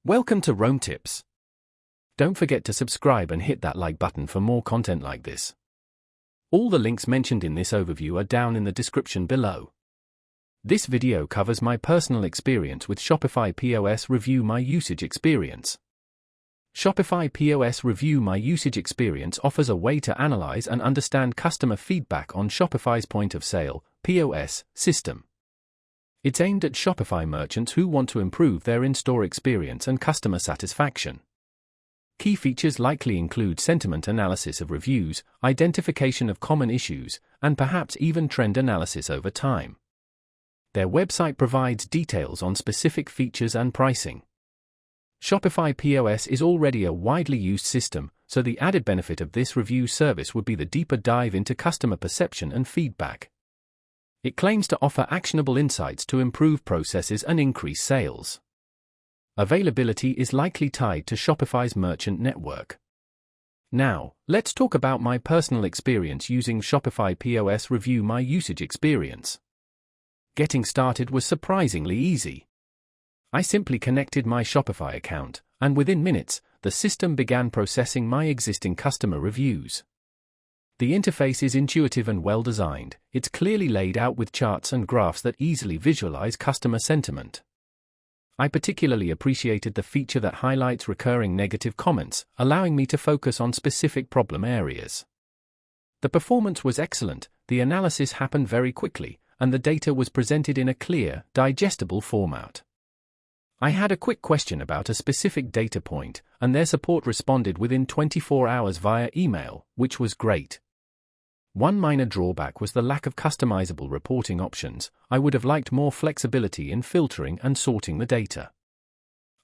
Welcome to Rome Tips. Don't forget to subscribe and hit that like button for more content like this. All the links mentioned in this overview are down in the description below. This video covers my personal experience with Shopify POS Review My Usage Experience. Shopify POS Review My Usage Experience offers a way to analyze and understand customer feedback on Shopify's point-of-sale (POS) system. It's aimed at Shopify merchants who want to improve their in-store experience and customer satisfaction. Key features likely include sentiment analysis of reviews, identification of common issues, and perhaps even trend analysis over time. Their website provides details on specific features and pricing. Shopify POS is already a widely used system, so the added benefit of this review service would be the deeper dive into customer perception and feedback. It claims to offer actionable insights to improve processes and increase sales. Availability is likely tied to Shopify's merchant network. Now, let's talk about my personal experience using Shopify POS Review My Usage Experience. Getting started was surprisingly easy. I simply connected my Shopify account, and within minutes, the system began processing my existing customer reviews. The interface is intuitive and well-designed. It's clearly laid out with charts and graphs that easily visualize customer sentiment. I particularly appreciated the feature that highlights recurring negative comments, allowing me to focus on specific problem areas. The performance was excellent, the analysis happened very quickly, and the data was presented in a clear, digestible format. I had a quick question about a specific data point, and their support responded within 24 hours via email, which was great. One minor drawback was the lack of customizable reporting options. I would have liked more flexibility in filtering and sorting the data.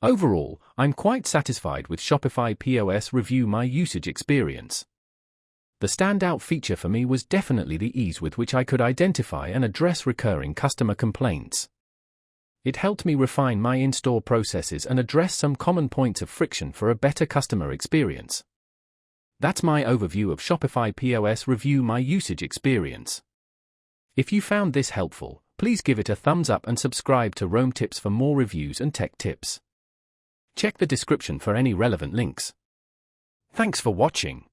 Overall, I'm quite satisfied with Shopify POS Review My Usage Experience. The standout feature for me was definitely the ease with which I could identify and address recurring customer complaints. It helped me refine my in-store processes and address some common points of friction for a better customer experience. That's my overview of Shopify POS Review My Usage Experience. If you found this helpful, please give it a thumbs up and subscribe to Rome Tips for more reviews and tech tips. Check the description for any relevant links. Thanks for watching.